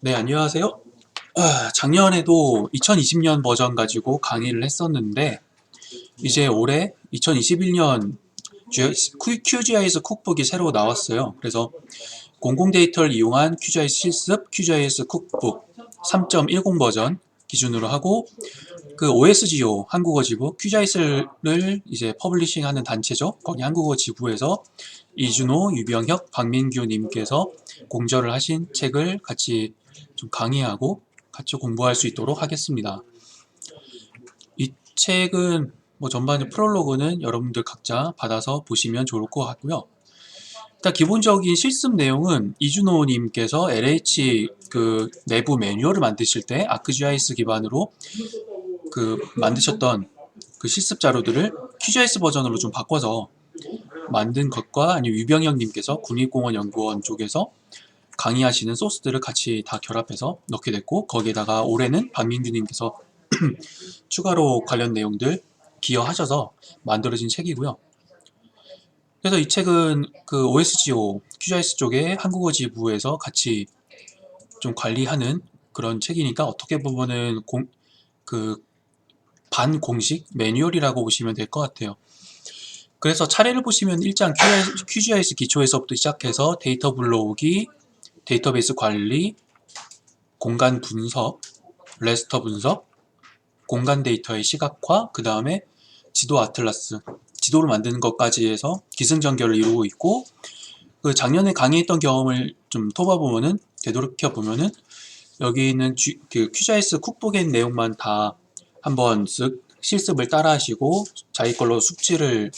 네, 안녕하세요. 작년에도 2020년 버전 가지고 강의를 했었는데, 이제 올해 2021년 QGIS 쿡북이 새로 나왔어요. 그래서 공공 데이터를 이용한 QGIS 실습, QGIS 쿡북 3.10 버전 기준으로 하고, 그 OSGO 한국어 지부 QGIS를 이제 퍼블리싱하는 단체죠. 거기 한국어 지부에서 이준호, 유병혁, 박민규 님께서 공저를 하신 책을 같이 좀 강의하고 같이 공부할 수 있도록 하겠습니다. 이 책은 뭐 전반의 프롤로그는 여러분들 각자 받아서 보시면 좋을 것 같고요. 일단 기본적인 실습 내용은 이준호 님께서 LH 그 내부 매뉴얼을 만드실 때 아크GIS 기반으로 그 만드셨던 그 실습 자료들을 QGIS 버전으로 좀 바꿔서 만든 것과, 아니면 유병혁 님께서 국립공원연구원 쪽에서 강의하시는 소스들을 같이 다 결합해서 넣게 됐고, 거기에다가 올해는 박민규 님께서 추가로 관련 내용들 기여하셔서 만들어진 책이고요. 그래서 이 책은 그 OSGO QGIS 쪽에 한국어 지부에서 같이 좀 관리하는 그런 책이니까, 어떻게 보면은 그 반공식 매뉴얼이라고 보시면 될 것 같아요. 그래서 차례를 보시면 1장 QGIS 기초에서부터 시작해서 데이터 불러오기, 데이터베이스 관리, 공간 분석, 레스터 분석, 공간 데이터의 시각화, 그 다음에 지도 아틀라스, 지도를 만드는 것까지 해서 기승전결을 이루고 있고, 그 작년에 강의했던 경험을 좀 되돌이켜보면은 여기 있는 그 QGIS 쿡북의 내용만 다 한번 쓱 실습을 따라 하시고 자기 걸로 숙지를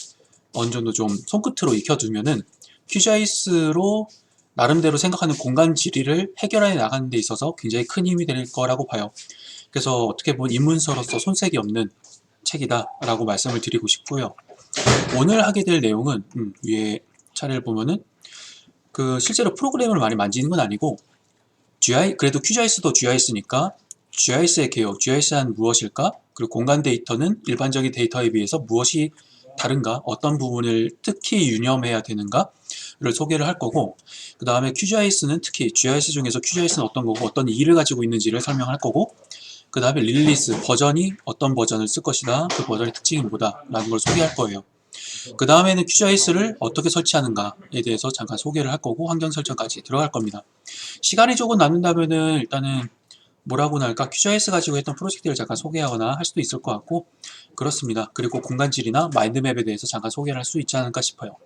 어느 정도 좀 손끝으로 익혀두면은 QGIS로 나름대로 생각하는 공간 지리를 해결해 나가는 데 있어서 굉장히 큰 힘이 될 거라고 봐요. 그래서 어떻게 보면 입문서로서 손색이 없는 책이다 라고 말씀을 드리고 싶고요. 오늘 하게 될 내용은 위에 차례를 보면은 그 실제로 프로그램을 많이 만지는 건 아니고, 그래도 QGIS도 GIS니까 GIS의 개요, GIS란 무엇일까? 그리고 공간 데이터는 일반적인 데이터에 비해서 무엇이 다른가? 어떤 부분을 특히 유념해야 되는가를 소개를 할 거고, 그 다음에 QGIS는 특히 GIS 중에서 QGIS는 어떤 거고 어떤 이의를 가지고 있는지를 설명할 거고, 그 다음에 릴리스 버전이 어떤 버전을 쓸 것이다, 그 버전의 특징이 뭐다 라는 걸 소개할 거예요. 그 다음에는 QGIS를 어떻게 설치하는가에 대해서 잠깐 소개를 할 거고, 환경 설정까지 들어갈 겁니다. 시간이 조금 남는다면은 일단은 뭐라고나 할까, QGIS 가지고 했던 프로젝트를 잠깐 소개하거나 할 수도 있을 것 같고, 그렇습니다. 그리고 공간질이나 마인드맵에 대해서 잠깐 소개를 할 수 있지 않을까 싶어요.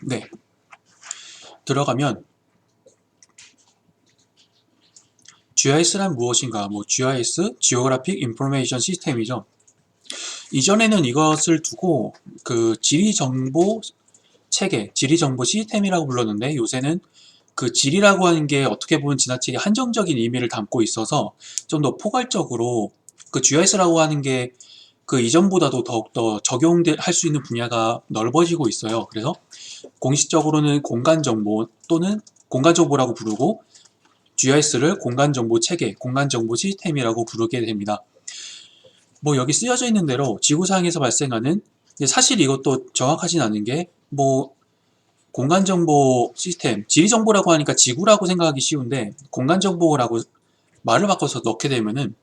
네, 들어가면 GIS란 무엇인가, 뭐 GIS, Geographic Information System이죠. 이전에는 이것을 두고 그 지리정보 체계, 지리정보 시스템이라고 불렀는데, 요새는 그 지리라고 하는 게 어떻게 보면 지나치게 한정적인 의미를 담고 있어서 좀 더 포괄적으로 그 GIS라고 하는 게 그 이전보다도 더욱더 적용할 수 있는 분야가 넓어지고 있어요. 그래서 공식적으로는 공간정보 또는 공간정보라고 부르고, GIS를 공간정보 체계, 공간정보 시스템이라고 부르게 됩니다. 뭐 여기 쓰여져 있는 대로 지구상에서 발생하는, 사실 이것도 정확하진 않은 게, 뭐 공간정보 시스템, 지리정보라고 하니까 지구라고 생각하기 쉬운데, 공간정보라고 말을 바꿔서 넣게 되면은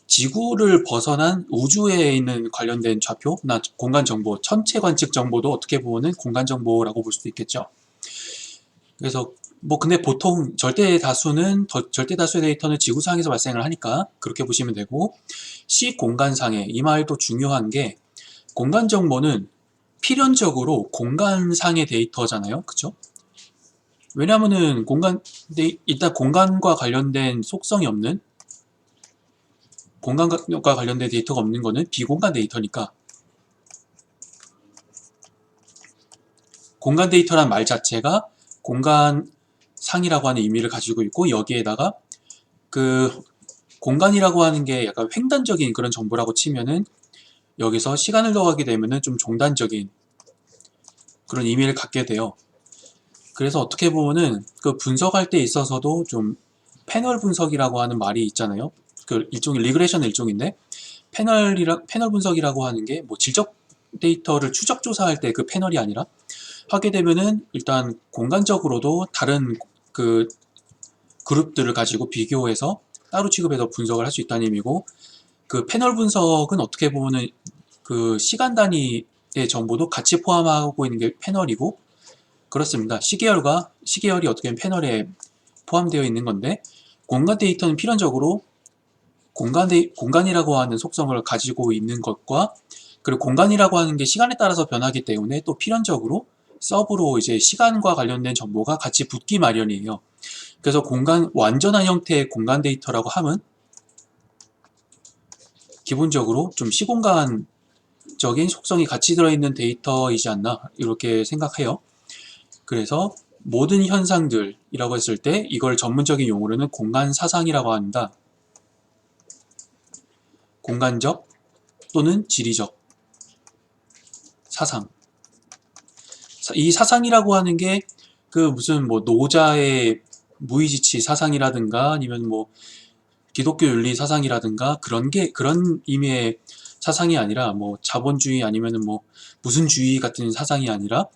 지구를 벗어난 우주에 있는 관련된 좌표나 공간정보, 천체 관측 정보도 어떻게 보면은 공간정보라고 볼 수도 있겠죠. 그래서 뭐 근데 보통 절대 다수의 데이터는 지구상에서 발생을 하니까 그렇게 보시면 되고, 시공간상에, 이 말도 중요한 게, 공간 정보는 필연적으로 공간상의 데이터잖아요. 그쵸? 왜냐면은 일단 공간과 관련된 속성이 없는, 공간과 관련된 데이터가 없는 거는 비공간 데이터니까, 공간 데이터란 말 자체가 공간상이라고 하는 의미를 가지고 있고, 여기에다가 그 공간이라고 하는 게 약간 횡단적인 그런 정보라고 치면은, 여기서 시간을 더하게 되면은 좀 종단적인 그런 의미를 갖게 돼요. 그래서 어떻게 보면은 그 분석할 때 있어서도 좀 패널 분석이라고 하는 말이 있잖아요. 그 일종의 리그레션의 일종인데, 패널 분석이라고 하는 게 뭐 질적 데이터를 추적 조사할 때 그 패널이 아니라 하게 되면은 일단 공간적으로도 다른 그 그룹들을 가지고 비교해서 따로 취급해서 분석을 할 수 있다는 의미고, 그 패널 분석은 어떻게 보면은 그 시간 단위의 정보도 같이 포함하고 있는 게 패널이고, 그렇습니다. 시계열이 어떻게 보면 패널에 포함되어 있는 건데, 공간 데이터는 필연적으로 공간이라고 하는 속성을 가지고 있는 것과, 그리고 공간이라고 하는 게 시간에 따라서 변하기 때문에 또 필연적으로 서브로 이제 시간과 관련된 정보가 같이 붙기 마련이에요. 그래서 완전한 형태의 공간 데이터라고 하면 기본적으로 좀 시공간적인 속성이 같이 들어있는 데이터이지 않나 이렇게 생각해요. 그래서 모든 현상들이라고 했을 때 이걸 전문적인 용어로는 공간 사상이라고 합니다. 공간적 또는 지리적 사상. 이 사상이라고 하는 게 그 무슨 뭐 노자의 무의지치 사상이라든가 아니면 뭐 기독교 윤리 사상이라든가 그런 의미의 사상이 아니라 뭐 자본주의 아니면은 뭐 무슨 주의 같은 사상이 아니라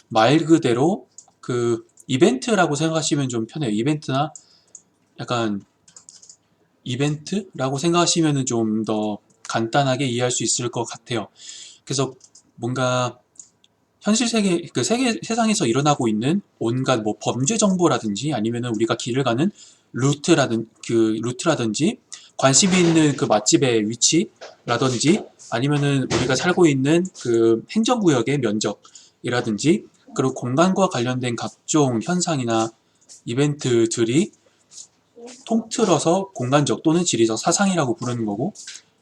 말 그대로 그 이벤트라고 생각하시면 좀 편해요. 약간 이벤트라고 생각하시면 좀 더 간단하게 이해할 수 있을 것 같아요. 그래서 뭔가 현실 세상에서 일어나고 있는 온갖 뭐 범죄 정보라든지 아니면은 우리가 길을 가는 루트라든지 관심이 있는 그 맛집의 위치라든지 아니면은 우리가 살고 있는 그 행정구역의 면적이라든지 그리고 공간과 관련된 각종 현상이나 이벤트들이 통틀어서 공간적 또는 지리적 사상이라고 부르는 거고,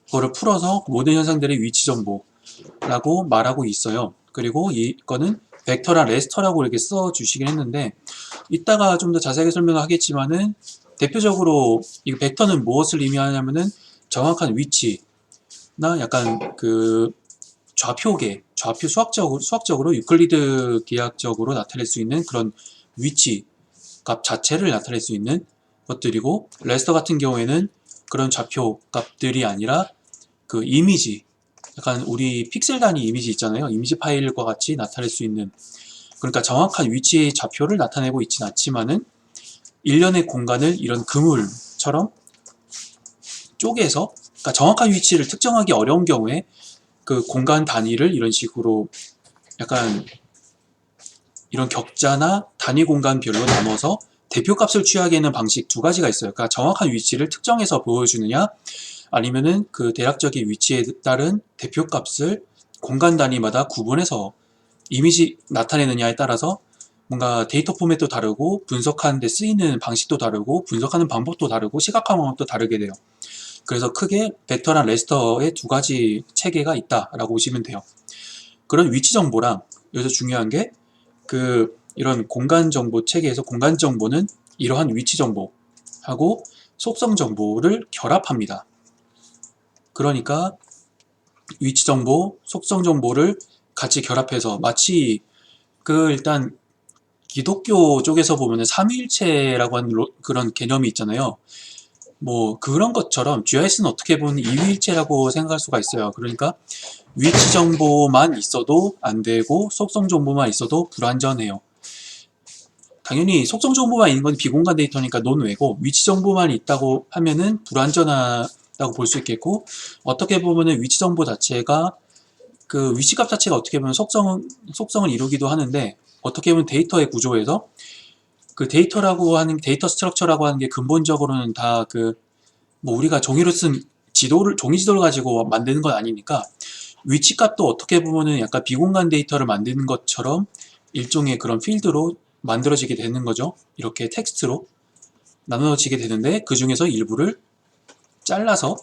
그거를 풀어서 모든 현상들의 위치 정보라고 말하고 있어요. 그리고 이거는 벡터랑 레스터라고 이렇게 써주시긴 했는데, 이따가 좀 더 자세하게 설명을 하겠지만은 대표적으로 이 벡터는 무엇을 의미하냐면은 정확한 위치나 약간 그 좌표 수학적으로 유클리드 계약적으로 나타낼 수 있는 그런 위치 값 자체를 나타낼 수 있는 것들이고, 레스터 같은 경우에는 그런 좌표 값들이 아니라 그 이미지, 약간 우리 픽셀 단위 이미지 있잖아요. 이미지 파일과 같이 나타낼 수 있는, 그러니까 정확한 위치의 좌표를 나타내고 있진 않지만은 일련의 공간을 이런 그물처럼 쪼개서, 그러니까 정확한 위치를 특정하기 어려운 경우에 그 공간 단위를 이런 식으로 약간 이런 격자나 단위 공간별로 나눠서 대표값을 취하게 하는 방식 두 가지가 있어요. 그러니까 정확한 위치를 특정해서 보여주느냐, 아니면은 그 대략적인 위치에 따른 대표값을 공간 단위마다 구분해서 이미지 나타내느냐에 따라서 뭔가 데이터 포맷도 다르고 분석하는 데 쓰이는 방식도 다르고 분석하는 방법도 다르고 시각화하는 방법도 다르게 돼요. 그래서 크게 벡터랑 레스터의 두 가지 체계가 있다라고 보시면 돼요. 그런 위치 정보랑 여기서 중요한 게 이런 공간 정보 체계에서 공간 정보는 이러한 위치 정보하고 속성 정보를 결합합니다. 그러니까 위치 정보, 속성 정보를 같이 결합해서 마치 일단 기독교 쪽에서 보면 삼위일체라고 하는 그런 개념이 있잖아요. 뭐 그런 것처럼 GIS는 어떻게 보면 이위일체라고 생각할 수가 있어요. 그러니까 위치 정보만 있어도 안 되고 속성 정보만 있어도 불완전해요. 당연히 속성 정보만 있는 건 비공간 데이터니까 논외고, 위치 정보만 있다고 하면은 불완전하다고 볼 수 있겠고, 어떻게 보면은 위치 정보 자체가 그 위치값 자체가 어떻게 보면 속성을 이루기도 하는데, 어떻게 보면 데이터의 구조에서 그 데이터 스트럭처라고 하는 게 근본적으로는 다 뭐 우리가 종이로 쓴 종이 지도를 가지고 만드는 건 아니니까, 위치값도 어떻게 보면은 약간 비공간 데이터를 만드는 것처럼 일종의 그런 필드로 만들어지게 되는 거죠. 이렇게 텍스트로 나눠지게 되는데, 그 중에서 일부를 잘라서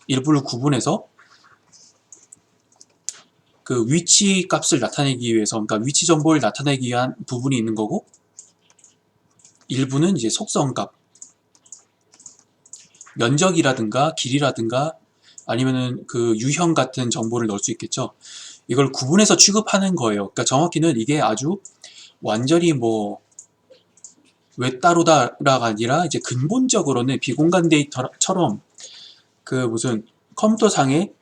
일부를 구분해서 그 위치 값을 나타내기 위해서, 그러니까 위치 정보를 나타내기 위한 부분이 있는 거고, 일부는 이제 속성값, 면적이라든가 길이라든가 아니면은 그 유형 같은 정보를 넣을 수 있겠죠. 이걸 구분해서 취급하는 거예요. 그러니까 정확히는 이게 아주 완전히 뭐 외따로다가 아니라 이제 근본적으로는 비공간 데이터처럼 그 무슨 컴퓨터상에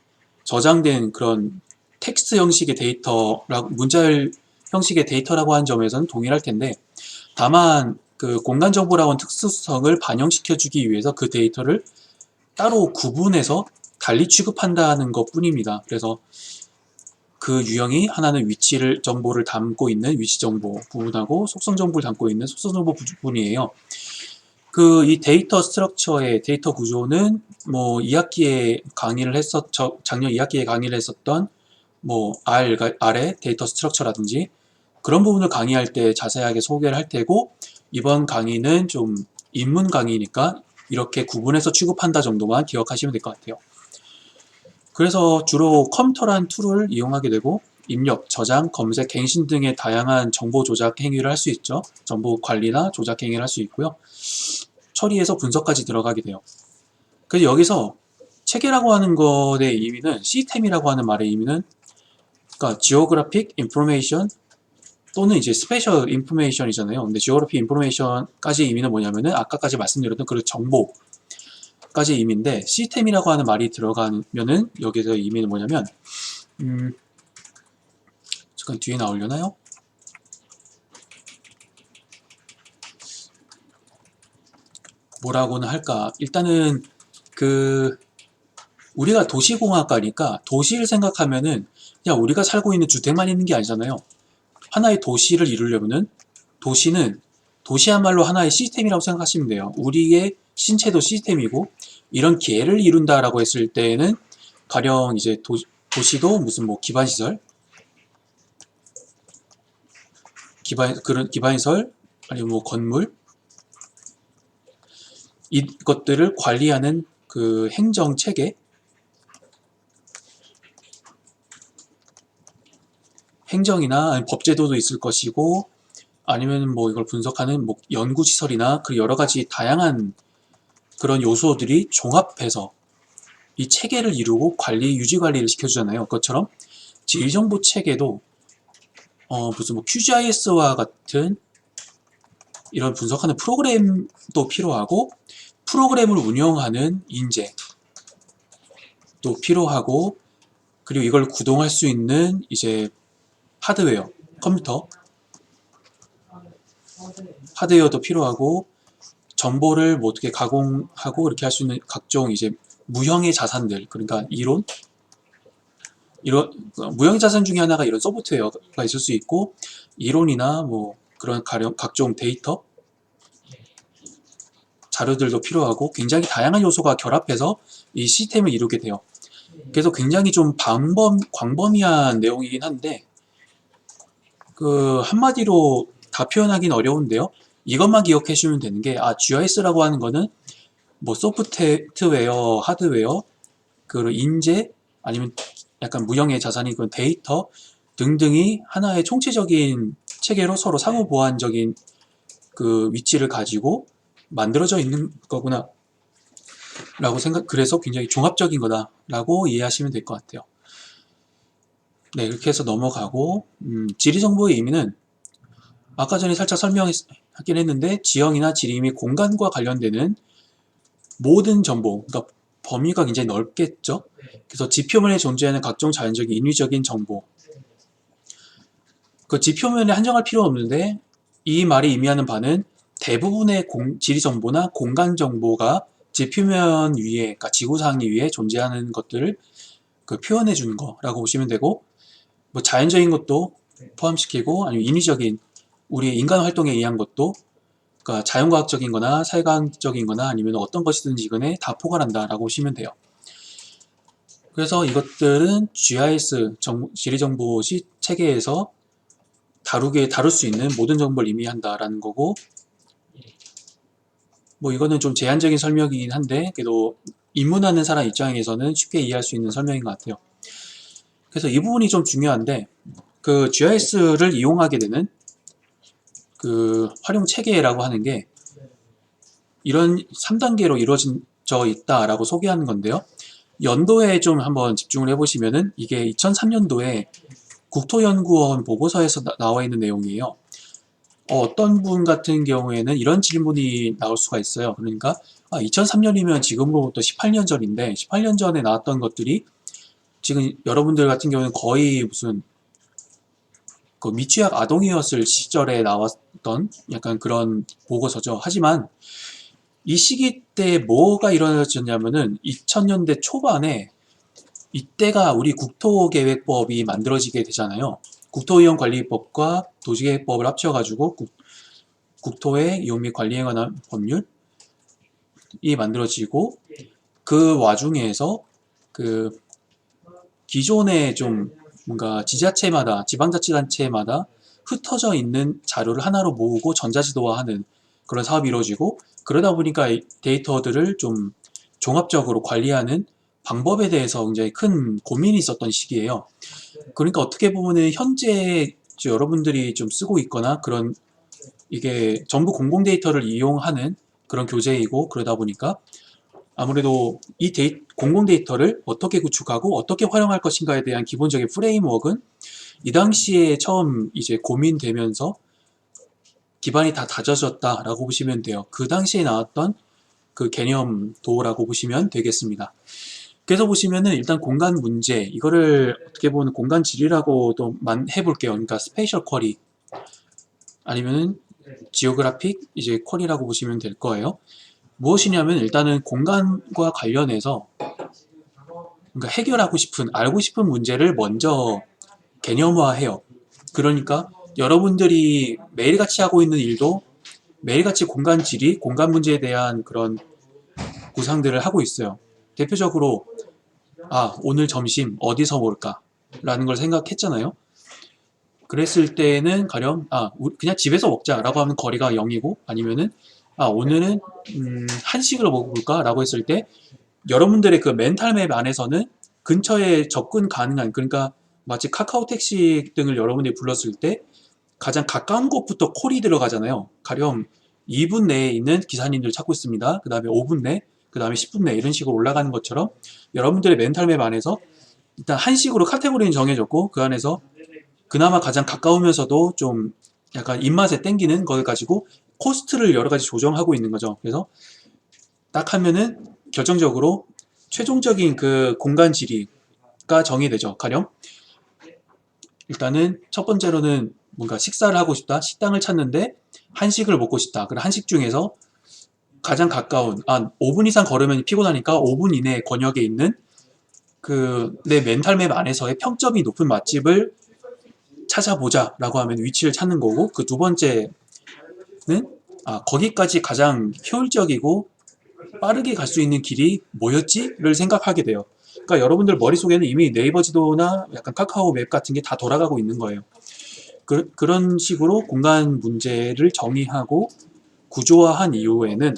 저장된 그런 텍스트 형식의 데이터라고 문자열 형식의 데이터라고 하는 점에서는 동일할 텐데 다만 그 공간 정보라고는 특수성을 반영시켜주기 위해서 그 데이터를 따로 구분해서 달리 취급한다는 것 뿐입니다. 그래서 그 유형이 하나는 위치를 정보를 담고 있는 위치 정보 부분하고 속성 정보를 담고 있는 속성 정보 부분이에요. 그 이 데이터 스트럭처의 데이터 구조는 뭐 2학기에 강의를 작년 2학기에 강의를 했었던 뭐 R의 데이터 스트럭처라든지 그런 부분을 강의할 때 자세하게 소개를 할 테고 이번 강의는 좀 입문 강의니까 이렇게 구분해서 취급한다 정도만 기억하시면 될 것 같아요. 그래서 주로 컴퓨터란 툴을 이용하게 되고 입력, 저장, 검색, 갱신 등의 다양한 정보 조작 행위를 할 수 있죠. 정보 관리나 조작 행위를 할 수 있고요. 처리해서 분석까지 들어가게 돼요. 그래서 여기서 체계라고 하는 것의 의미는 시스템이라고 하는 말의 의미는 그러니까 geographic information 또는 이제 스페셜 인포메이션이잖아요. 근데 geographic information까지의 의미는 뭐냐면은 아까까지 말씀드렸던 그 정보까지의 의미인데 시스템이라고 하는 말이 들어가면은 여기서 의미는 뭐냐면 잠깐 뒤에 나오려나요? 뭐라고는 할까? 일단은 그 우리가 도시공학과니까 도시를 생각하면은 그냥 우리가 살고 있는 주택만 있는 게 아니잖아요. 하나의 도시를 이루려면은 도시야말로 하나의 시스템이라고 생각하시면 돼요. 우리의 신체도 시스템이고 이런 계를 이룬다라고 했을 때는 가령 이제 도시도 무슨 뭐 기반시설 그런 기반시설 아니면 뭐 건물 이것들을 관리하는 그 행정 체계 행정이나 법제도도 있을 것이고 아니면 뭐 이걸 분석하는 뭐 연구시설이나 그 여러 가지 다양한 그런 요소들이 종합해서 이 체계를 이루고 유지 관리를 시켜주잖아요. 그것처럼 질정보 체계도 무슨 뭐 QGIS와 같은 이런 분석하는 프로그램도 필요하고 프로그램을 운영하는 인재도 필요하고 그리고 이걸 구동할 수 있는 이제 하드웨어, 컴퓨터 하드웨어도 필요하고 정보를 뭐 어떻게 가공하고 이렇게 할 수 있는 각종 이제 무형의 자산들 그러니까 이런 무형의 자산 중에 하나가 이런 소프트웨어가 있을 수 있고 이론이나 뭐 그런 각종 데이터 자료들도 필요하고 굉장히 다양한 요소가 결합해서 이 시스템을 이루게 돼요. 그래서 굉장히 좀 광범위한 내용이긴 한데 그 한마디로 다 표현하기는 어려운데요. 이것만 기억해 주시면 되는 게 GIS라고 하는 거는 뭐 소프트웨어, 하드웨어, 그 인재 아니면 약간 무형의 자산이 그 데이터 등등이 하나의 총체적인 체계로 서로 상호 보완적인 그 위치를 가지고 만들어져 있는 거구나 라고 그래서 굉장히 종합적인 거다라고 이해하시면 될 것 같아요. 네, 이렇게 해서 넘어가고 지리정보의 의미는 아까 전에 살짝 설명하긴 했는데 지형이나 지리 및 공간과 관련되는 모든 정보, 그러니까 범위가 굉장히 넓겠죠. 그래서 지표면에 존재하는 각종 자연적인 인위적인 정보 그 지표면에 한정할 필요는 없는데 이 말이 의미하는 바는 대부분의 지리정보나 공간정보가 지표면 위에, 그러니까 지구상 위에 존재하는 것들을 그 표현해 주는 거라고 보시면 되고 뭐 자연적인 것도 포함시키고 아니면 인위적인 우리의 인간 활동에 의한 것도 그러니까 자연과학적인 거나 사회과학적인 거나 아니면 어떤 것이든지 간에 다 포괄한다 라고 보시면 돼요. 그래서 이것들은 GIS 지리정보 체계에서 다룰 수 있는 모든 정보를 의미한다라는 거고 뭐 이거는 좀 제한적인 설명이긴 한데 그래도 입문하는 사람 입장에서는 쉽게 이해할 수 있는 설명인 것 같아요. 그래서 이 부분이 좀 중요한데 그 GIS를 이용하게 되는 그 활용 체계라고 하는 게 이런 3단계로 이루어져 있다라고 소개하는 건데요. 연도에 좀 한번 집중을 해보시면은 이게 2003년도에 국토연구원 보고서에서 나와 있는 내용이에요. 어떤 분 같은 경우에는 이런 질문이 나올 수가 있어요. 그러니까 2003년이면 지금으로부터 18년 전인데 18년 전에 나왔던 것들이 지금 여러분들 같은 경우는 거의 무슨 그 미취학 아동이었을 시절에 나왔던 약간 그런 보고서죠. 하지만 이 시기 때 뭐가 일어났냐면은 2000년대 초반에 이때가 우리 국토계획법이 만들어지게 되잖아요. 국토이용관리법과 도시계획법을 합쳐가지고 국토의 이용 및 관리에 관한 법률이 만들어지고, 그 와중에서 그 기존에 좀 뭔가 지자체마다, 지방자치단체마다 흩어져 있는 자료를 하나로 모으고 전자지도화하는 그런 사업이 이루어지고, 그러다 보니까 데이터들을 좀 종합적으로 관리하는 방법에 대해서 굉장히 큰 고민이 있었던 시기예요. 그러니까 어떻게 보면은 현재 여러분들이 좀 쓰고 있거나 그런, 이게 전부 공공 데이터를 이용하는 그런 교재이고, 그러다 보니까 아무래도 이 공공 데이터를 어떻게 구축하고 어떻게 활용할 것인가에 대한 기본적인 프레임워크는 이 당시에 처음 이제 고민되면서 기반이 다 다져졌다라고 보시면 돼요. 그 당시에 나왔던 그 개념도라고 보시면 되겠습니다. 그래서 보시면은 일단 공간 문제, 이거를 어떻게 보면 공간 지리라고도 해볼게요. 그러니까 스페이셜 쿼리 아니면은 지오그래픽 이제 쿼리라고 보시면 될 거예요. 무엇이냐면 일단은 공간과 관련해서 그러니까 해결하고 싶은, 알고 싶은 문제를 먼저 개념화해요. 그러니까 여러분들이 매일같이 하고 있는 일도 매일같이 공간 지리, 공간 문제에 대한 그런 구상들을 하고 있어요. 대표적으로 오늘 점심 어디서 먹을까? 라는 걸 생각했잖아요. 그랬을 때는 가령 그냥 집에서 먹자라고 하면 거리가 0이고, 아니면은 오늘은 한식을 먹어볼까? 라고 했을 때 여러분들의 그 멘탈맵 안에서는 근처에 접근 가능한, 그러니까 마치 카카오 택시 등을 여러분들이 불렀을 때 가장 가까운 곳부터 콜이 들어가잖아요. 가령 2분 내에 있는 기사님들 찾고 있습니다. 그 다음에 5분 내, 그 다음에 10분 내, 이런 식으로 올라가는 것처럼 여러분들의 멘탈맵 안에서 일단 한식으로 카테고리는 정해졌고, 그 안에서 그나마 가장 가까우면서도 좀 약간 입맛에 땡기는 걸 가지고 코스트를 여러 가지 조정하고 있는 거죠. 그래서 딱 하면은 결정적으로 최종적인 그 공간 지리가 정의되죠. 가령 일단은 첫 번째로는 뭔가 식사를 하고 싶다, 식당을 찾는데 한식을 먹고 싶다. 그럼 한식 중에서 가장 가까운 5분 이상 걸으면 피곤하니까 5분 이내 권역에 있는 그 내 멘탈맵 안에서의 평점이 높은 맛집을 찾아보자 라고 하면 위치를 찾는 거고, 그 두 번째는 거기까지 가장 효율적이고 빠르게 갈 수 있는 길이 뭐였지?를 생각하게 돼요. 그러니까 여러분들 머릿속에는 이미 네이버 지도나 약간 카카오 맵 같은 게 다 돌아가고 있는 거예요. 그런 식으로 공간 문제를 정의하고 구조화한 이후에는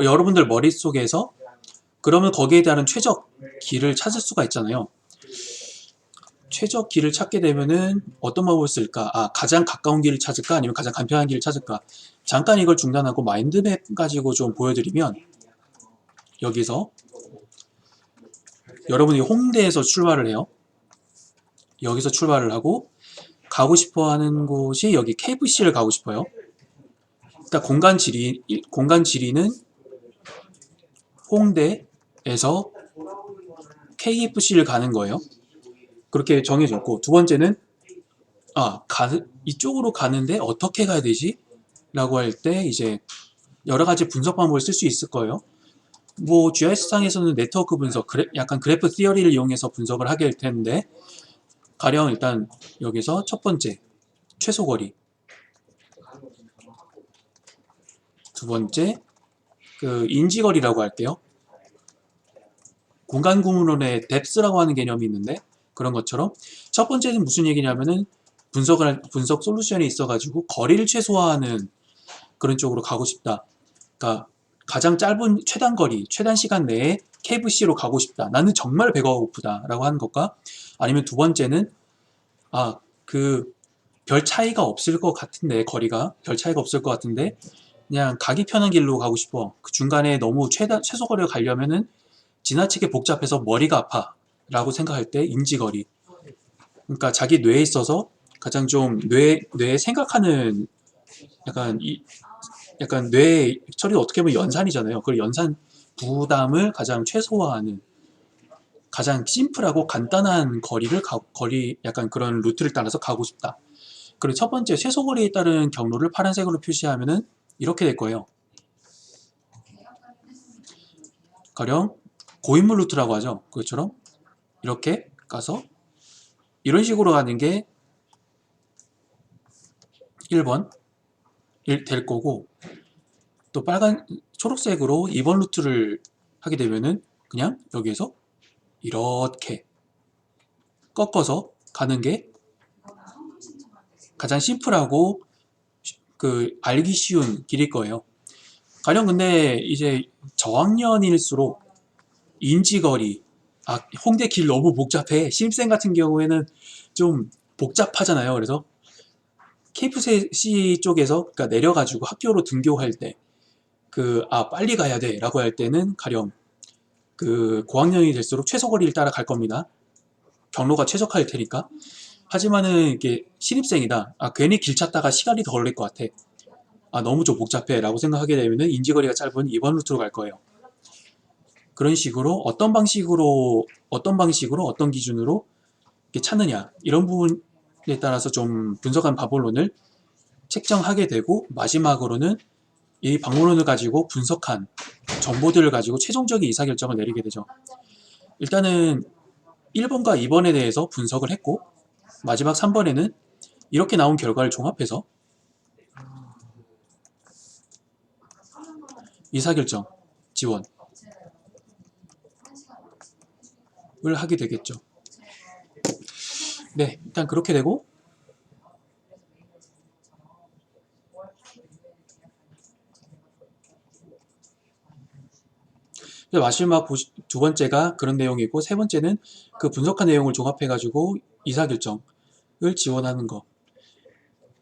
여러분들 머릿속에서 그러면 거기에 대한 최적 길을 찾을 수가 있잖아요. 최적 길을 찾게 되면은 어떤 방법을 쓸까? 가장 가까운 길을 찾을까? 아니면 가장 간편한 길을 찾을까? 잠깐 이걸 중단하고 마인드맵 가지고 좀 보여드리면, 여기서 여러분이 홍대에서 출발을 해요. 여기서 출발을 하고 가고 싶어 하는 곳이 여기 KFC를 가고 싶어요. 일단 공간 지리는 홍대에서 KFC를 가는 거예요. 그렇게 정해졌고, 두 번째는 이쪽으로 가는데 어떻게 가야 되지? 라고 할 때 이제 여러 가지 분석 방법을 쓸 수 있을 거예요. 뭐 GIS상에서는 네트워크 분석, 약간 그래프 티어리를 이용해서 분석을 하게 될 텐데, 가령 일단 여기서 첫 번째 최소거리, 두 번째 그 인지거리라고 할게요. 공간 구문론의 뎁스라고 하는 개념이 있는데, 그런 것처럼 첫 번째는 무슨 얘기냐면은 분석 솔루션이 있어가지고 거리를 최소화하는 그런 쪽으로 가고 싶다. 그러니까 가장 짧은 최단 거리, 최단 시간 내에 KFC로 가고 싶다. 나는 정말 배가 고프다. 라고 하는 것과, 아니면 두 번째는 별 차이가 없을 것 같은데, 거리가 별 차이가 없을 것 같은데 그냥 가기 편한 길로 가고 싶어. 그 중간에 너무 최소 거리를 가려면은 지나치게 복잡해서 머리가 아파 라고 생각할 때 인지거리. 그러니까 자기 뇌에 있어서 가장 좀 뇌에 생각하는 약간 뇌 처리도 어떻게 보면 연산이잖아요. 그걸 부담을 가장 최소화하는 가장 심플하고 간단한 거리 약간 그런 루트를 따라서 가고 싶다. 그리고 첫 번째 최소거리에 따른 경로를 파란색으로 표시하면은 이렇게 될 거예요. 가령 고인물 루트라고 하죠. 그것처럼 이렇게 가서 이런 식으로 가는 게 1번 될 거고, 또 초록색으로 2번 루트를 하게 되면은 그냥 여기에서 이렇게 꺾어서 가는 게 가장 심플하고 알기 쉬운 길일 거예요. 가령 근데 이제 저학년일수록 인지거리, 홍대 길 너무 복잡해. 신입생 같은 경우에는 좀 복잡하잖아요. 그래서 KFC 쪽에서 그러니까 내려가지고 학교로 등교할 때 빨리 가야 돼 라고 할 때는 가령 고학년이 될수록 최소거리를 따라 갈 겁니다. 경로가 최적화일 테니까. 하지만은 이게 신입생이다. 괜히 길 찾다가 시간이 더 걸릴 것 같아. 너무 좀 복잡해 라고 생각하게 되면은 인지거리가 짧은 2번 루트로 갈 거예요. 그런 식으로 어떤 방식으로 어떤 기준으로 이렇게 찾느냐, 이런 부분에 따라서 좀 분석한 방법론을 책정하게 되고, 마지막으로는 이 방법론을 가지고 분석한 정보들을 가지고 최종적인 의사결정을 내리게 되죠. 일단은 1번과 2번에 대해서 분석을 했고, 마지막 3번에는 이렇게 나온 결과를 종합해서 의사결정, 지원을 하게 되겠죠. 네, 일단 그렇게 되고, 마지막 두 번째가 그런 내용이고, 세 번째는 그 분석한 내용을 종합해가지고 의사결정을 지원하는 거.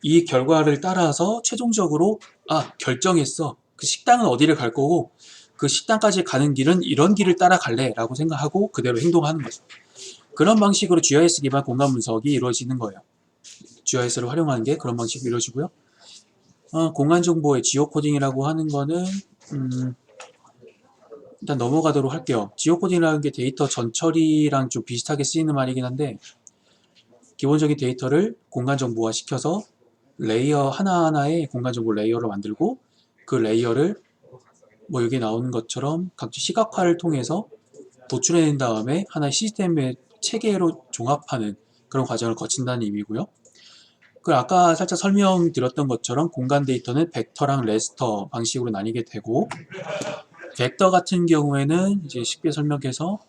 이 결과를 따라서 최종적으로 결정했어. 그 식당은 어디를 갈 거고 그 식당까지 가는 길은 이런 길을 따라갈래 라고 생각하고 그대로 행동하는 거죠. 그런 방식으로 GIS 기반 공간 분석이 이루어지는 거예요. GIS를 활용하는 게 그런 방식으로 이루어지고요. 공간 정보의 지오코딩이라고 하는 거는 일단 넘어가도록 할게요. 지오코딩이라는 게 데이터 전처리랑 좀 비슷하게 쓰이는 말이긴 한데, 기본적인 데이터를 공간 정보화 시켜서 레이어 하나하나의 공간 정보 레이어를 만들고, 그 레이어를 여기 나오는 것처럼 각종 시각화를 통해서 도출해낸 다음에 하나의 시스템의 체계로 종합하는 그런 과정을 거친다는 의미고요. 아까 살짝 설명드렸던 것처럼 공간 데이터는 벡터랑 레스터 방식으로 나뉘게 되고, 벡터 같은 경우에는 이제 쉽게 설명해서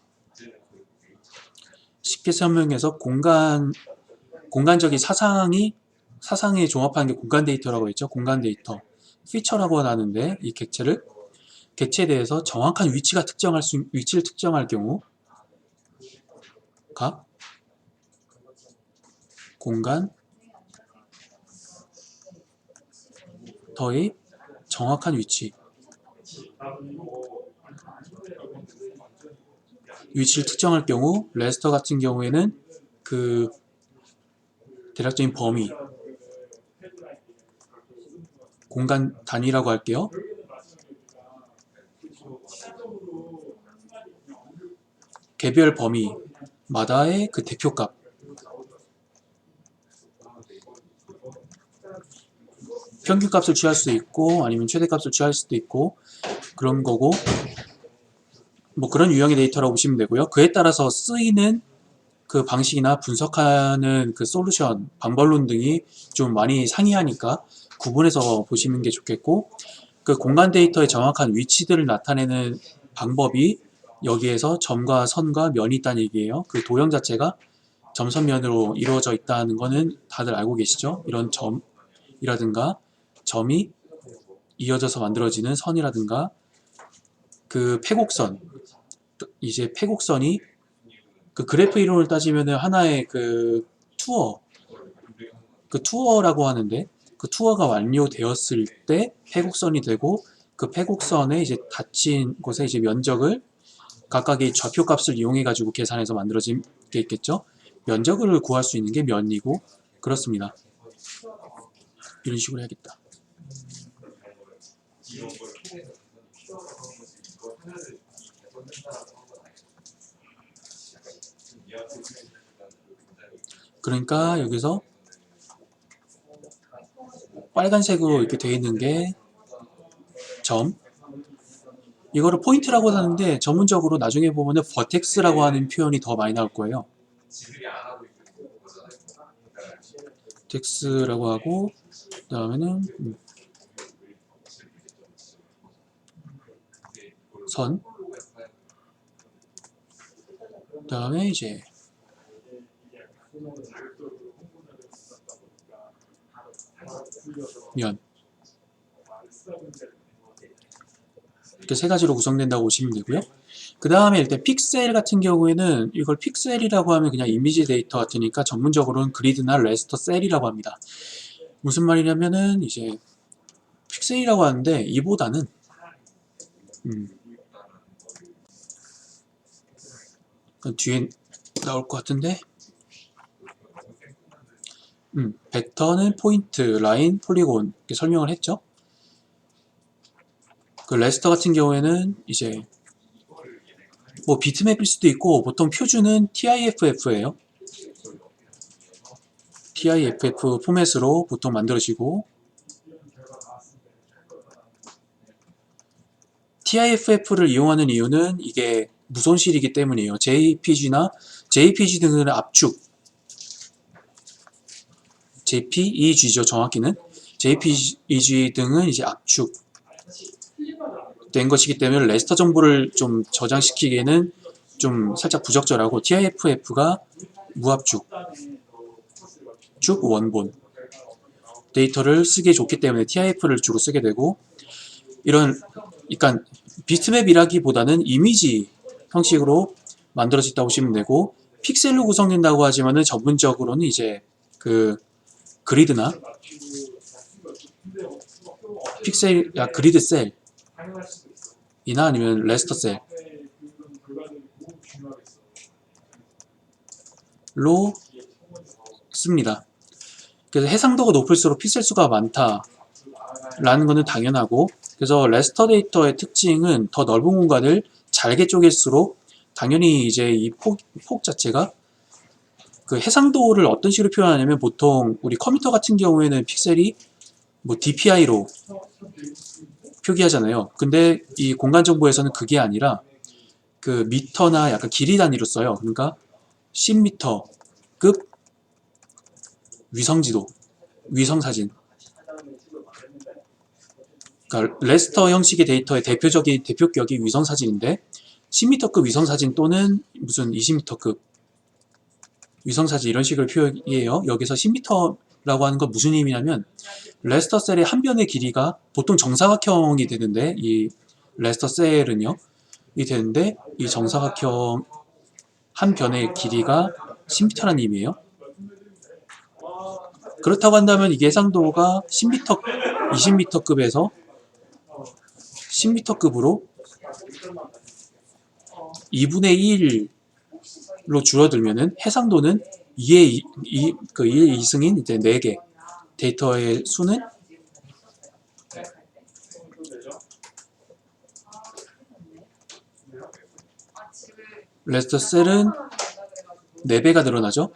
공간적인 사상에 종합하는 게 공간 데이터라고 했죠. 공간 데이터 피처라고 하는데, 이 객체에 대해서 정확한 위치를 특정할 경우 각 공간 더의 정확한 위치를 특정할 경우, 레스터 같은 경우에는 그 대략적인 범위, 공간 단위라고 할게요. 개별 범위마다의 그 대표값, 평균값을 취할 수도 있고 아니면 최대값을 취할 수도 있고 그런 거고, 그런 유형의 데이터라고 보시면 되고요. 그에 따라서 쓰이는 그 방식이나 분석하는 그 솔루션, 방법론 등이 좀 많이 상이하니까 구분해서 보시는 게 좋겠고, 그 공간 데이터의 정확한 위치들을 나타내는 방법이 여기에서 점과 선과 면이 있다는 얘기예요. 그 도형 자체가 점선면으로 이루어져 있다는 거는 다들 알고 계시죠? 이런 점이라든가 점이 이어져서 만들어지는 선이라든가 그 패곡선, 이제 패곡선이 그 그래프 이론을 따지면 하나의 투어라고 하는데, 그 투어가 완료되었을 때 패곡선이 되고, 그 패곡선에 이제 닫힌 곳에 이제 면적을 각각의 좌표값을 이용해 가지고 계산해서 만들어진 게 있겠죠. 면적을 구할 수 있는 게 면이고, 그렇습니다. 이런 식으로 해야겠다. 그러니까 여기서 빨간색으로 이렇게 되어 있는 게 점, 이거를 포인트라고 하는데 전문적으로 나중에 보면은 버텍스라고 하는 표현이 더 많이 나올 거예요. 버텍스라고 하고 그 다음에는 선, 그 다음에 이제 면, 이렇게 세 가지로 구성된다고 보시면 되고요. 그 다음에 일단 픽셀 같은 경우에는 이걸 픽셀이라고 하면 그냥 이미지 데이터 같으니까 전문적으로는 그리드나 레스터 셀이라고 합니다. 무슨 말이냐면은 이제 픽셀이라고 하는데 이보다는 뒤에 나올 것 같은데 벡터는 포인트, 라인, 폴리곤 이렇게 설명을 했죠. 그 레스터 같은 경우에는 이제 뭐 비트맵일 수도 있고 보통 표준은 TIFF예요. TIFF 포맷으로 보통 만들어지고 TIFF를 이용하는 이유는 이게 무손실이기 때문이에요. JPG 등은 압축, JPEG죠 정확히는. JPEG 등은 이제 압축된 것이기 때문에 레스터 정보를 좀 저장시키기에는 좀 살짝 부적절하고 TIFF가 무압축, 쭉 원본 데이터를 쓰기에 좋기 때문에 TIF를 주로 쓰게 되고 이런 그러니까 비트맵이라기보다는 이미지 형식으로 만들어졌다고 보시면 되고 픽셀로 구성된다고 하지만은 전문적으로는 이제 그 그리드나 그리드 셀이나 아니면 레스터 셀로 씁니다. 그래서 해상도가 높을수록 픽셀 수가 많다라는 것은 당연하고 그래서 레스터 데이터의 특징은 더 넓은 공간을 잘게 쪼갤수록 당연히 이제 이 폭 자체가 그 해상도를 어떤 식으로 표현하냐면 보통 우리 컴퓨터 같은 경우에는 픽셀이 뭐 DPI로 표기하잖아요. 근데 이 공간 정보에서는 그게 아니라 그 미터나 약간 길이 단위로 써요. 그러니까 10m급 위성지도, 위성사진. 그러니까 레스터 형식의 데이터의 대표격이 위성사진인데 10m급 위성사진 또는 무슨 20m급 위성사진 이런 식으로 표기해요. 여기서 10m라고 하는 건 무슨 의미냐면 레스터 셀의 한 변의 길이가 보통 정사각형이 되는데 이 레스터 셀은요. 이 되는데 이 정사각형 한 변의 길이가 10m라는 의미예요. 그렇다고 한다면 이게 해상도가 10m, 20m급에서 10m급으로 2분의 1로 줄어들면은 해상도는 2의 2승인 이제 4개 데이터의 수는 레스터 셀은 4배가 늘어나죠.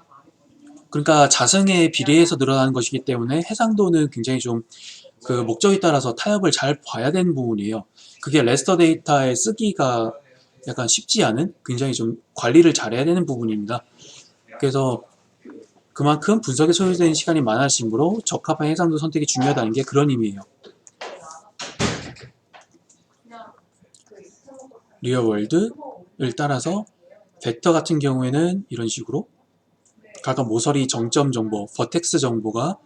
그러니까 자승에 비례해서 늘어나는 것이기 때문에 해상도는 굉장히 좀 그 목적에 따라서 타협을 잘 봐야 되는 부분이에요. 그게 레스터 데이터에 쓰기가 약간 쉽지 않은 굉장히 좀 관리를 잘해야 되는 부분입니다. 그래서 그만큼 분석에 소요되는 시간이 많아지므로 적합한 해상도 선택이 중요하다는 게 그런 의미예요. 리얼월드를 따라서 벡터 같은 경우에는 이런 식으로 각각 모서리 정점 정보, 버텍스 정보가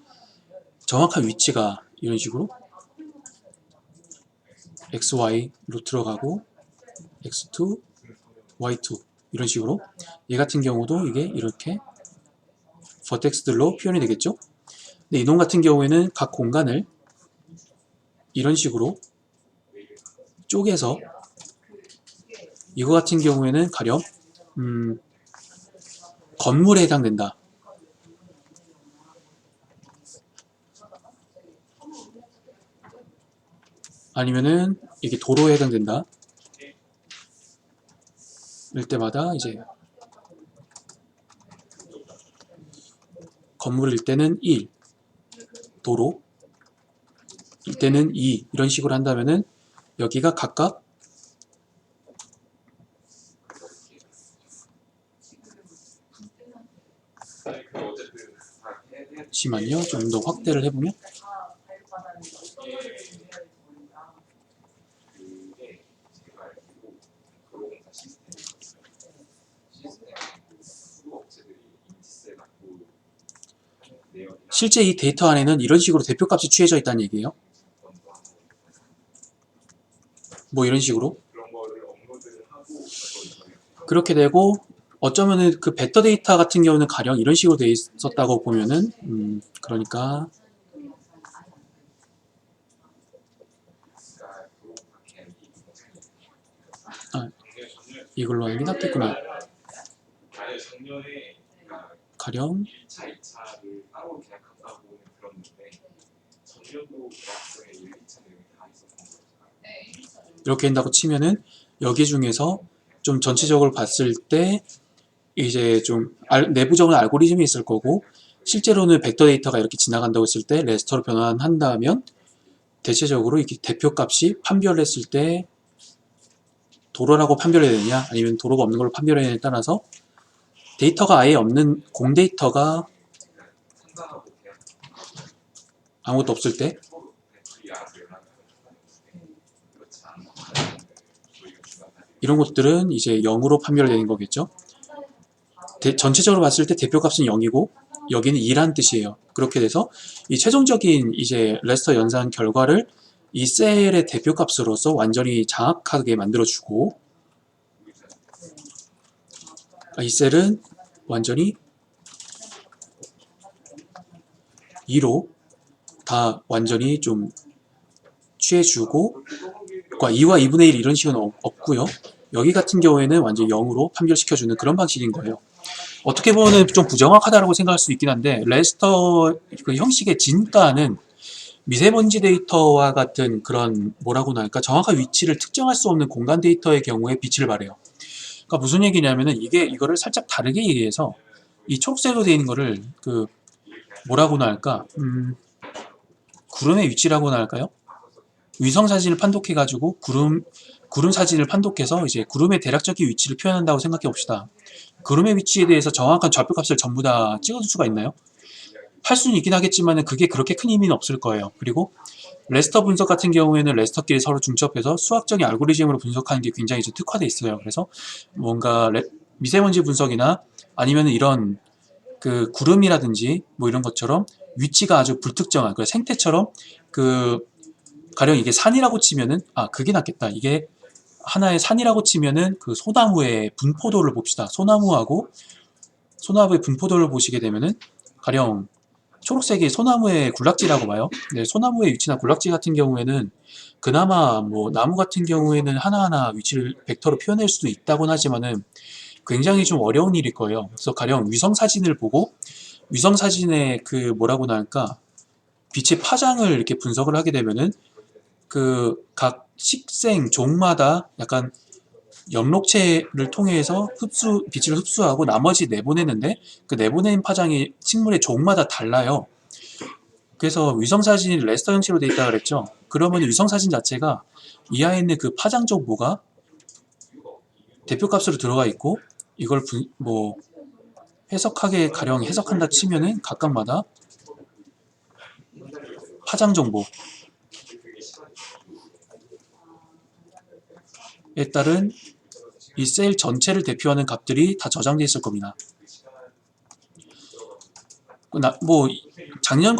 정확한 위치가 이런 식으로 XY로 들어가고 X2, Y2 이런 식으로 얘 같은 경우도 이게 이렇게 버텍스들로 표현이 되겠죠. 근데 이놈 같은 경우에는 각 공간을 이런 식으로 쪼개서 이거 같은 경우에는 가령 건물에 해당된다. 아니면은 이게 도로에 해당된다. 일 때마다 이제 건물일 때는 1, 도로 일 때는 2 이런 식으로 한다면은 여기가 각각 잠시만요. 좀 더 확대를 해보면 실제 이 데이터 안에는 이런 식으로 대표값이 취해져 있다는 얘기예요. 뭐 이런 식으로 그렇게 되고 어쩌면은 그 벡터 데이터 같은 경우는 가령 이런 식으로 돼 있었다고 보면은 그러니까 이걸로 하는 게 낫겠구나. 가령 이렇게 한다고 치면은 여기 중에서 좀 전체적으로 봤을 때 이제 좀 내부적인 알고리즘이 있을 거고 실제로는 벡터 데이터가 이렇게 지나간다고 했을 때 레스터로 변환한다면 대체적으로 이렇게 대표값이 판별했을 때 도로라고 판별해야 되냐 아니면 도로가 없는 걸로 판별해야 되냐에 따라서 데이터가 아예 없는 공데이터가 아무것도 없을 때 이런 것들은 이제 0으로 판별되는 거겠죠. 전체적으로 봤을 때 대표값은 0이고 여기는 2란 뜻이에요. 그렇게 돼서 이 최종적인 이제 레스터 연산 결과를 이 셀의 대표값으로서 완전히 장악하게 만들어주고 이 셀은 완전히 2로 다 완전히 좀 취해주고 2와 2분의 1 이런 식은 없고요. 여기 같은 경우에는 완전 0으로 판별시켜주는 그런 방식인 거예요. 어떻게 보면 좀 부정확하다고 생각할 수 있긴 한데 레스터 그 형식의 진가는 미세먼지 데이터와 같은 그런 뭐라고나 할까 정확한 위치를 특정할 수 없는 공간 데이터의 경우에 빛을 발해요. 그러니까 무슨 얘기냐면은 이거를 살짝 다르게 얘기해서 이 초록색으로 되어 있는 거를 그 뭐라고나 할까 구름의 위치라고나 할까요? 위성 사진을 판독해 가지고 구름 사진을 판독해서 이제 구름의 대략적인 위치를 표현한다고 생각해 봅시다. 구름의 위치에 대해서 정확한 좌표값을 전부 다 찍어줄 수가 있나요? 할 수는 있긴 하겠지만 그게 그렇게 큰 의미는 없을 거예요. 그리고 레스터 분석 같은 경우에는 레스터끼리 서로 중첩해서 수학적인 알고리즘으로 분석하는 게 굉장히 특화되어 있어요. 그래서 뭔가 미세먼지 분석이나 아니면 이런 그 구름이라든지 뭐 이런 것처럼 위치가 아주 불특정한 그 생태처럼 그 가령 이게 산이라고 치면은 그게 낫겠다. 이게 하나의 산이라고 치면은 그 소나무의 분포도를 봅시다. 소나무의 분포도를 보시게 되면은 가령 초록색이 소나무의 군락지라고 봐요. 네, 소나무의 위치나 군락지 같은 경우에는 그나마 뭐 나무 같은 경우에는 하나하나 위치를 벡터로 표현할 수도 있다곤 하지만은 굉장히 좀 어려운 일일 거예요. 그래서 가령 위성 사진을 보고 위성 사진의 그 뭐라고나 할까 빛의 파장을 이렇게 분석을 하게 되면은 그 각 식생 종마다 약간 염록체를 통해서 빛을 흡수하고 나머지 내보내는데 그 내보내는 파장이 식물의 종마다 달라요. 그래서 위성사진이 레스터 형식으로 되어 있다고 그랬죠. 그러면 위성사진 자체가 이하에 있는 그 파장 정보가 대표값으로 들어가 있고 이걸 뭐 가령 해석한다 치면은 각각마다 파장 정보에 따른 이 셀 전체를 대표하는 값들이 다 저장되어 있을 겁니다. 뭐 작년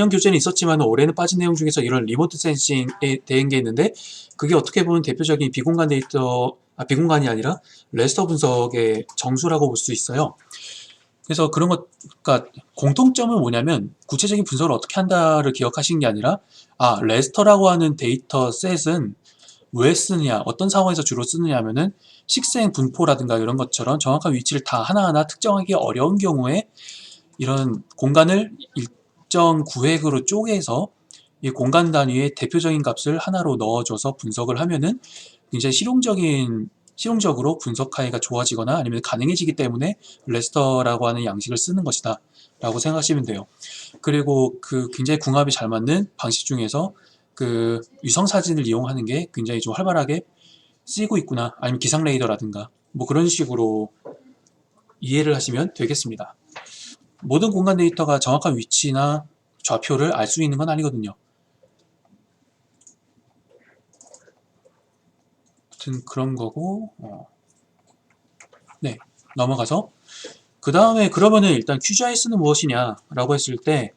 교재는 있었지만 올해는 빠진 내용 중에서 이런 리모트 센싱에 대한 게 있는데 그게 어떻게 보면 대표적인 비공간 데이터 비공간이 아니라 레스터 분석의 정수라고 볼 수 있어요. 그래서 그런 것, 그러니까 공통점은 뭐냐면 구체적인 분석을 어떻게 한다를 기억하시는 게 아니라 레스터라고 하는 데이터 셋은 왜 쓰느냐, 어떤 상황에서 주로 쓰느냐 하면은 식생 분포라든가 이런 것처럼 정확한 위치를 다 하나하나 특정하기 어려운 경우에 이런 공간을 일정 구획으로 쪼개서 이 공간 단위의 대표적인 값을 하나로 넣어줘서 분석을 하면은 굉장히 실용적인 실용적으로 분석하기가 좋아지거나 아니면 가능해지기 때문에 레스터라고 하는 양식을 쓰는 것이다 라고 생각하시면 돼요. 그리고 그 굉장히 궁합이 잘 맞는 방식 중에서 그 위성 사진을 이용하는 게 굉장히 좀 활발하게 쓰이고 있구나, 아니면 기상 레이더라든가 뭐 그런 식으로 이해를 하시면 되겠습니다. 모든 공간 데이터가 정확한 위치나 좌표를 알 수 있는 건 아니거든요. 아무튼 그런 거고, 네, 넘어가서 그 다음에 그러면은 일단 QGIS는 무엇이냐라고 했을 때,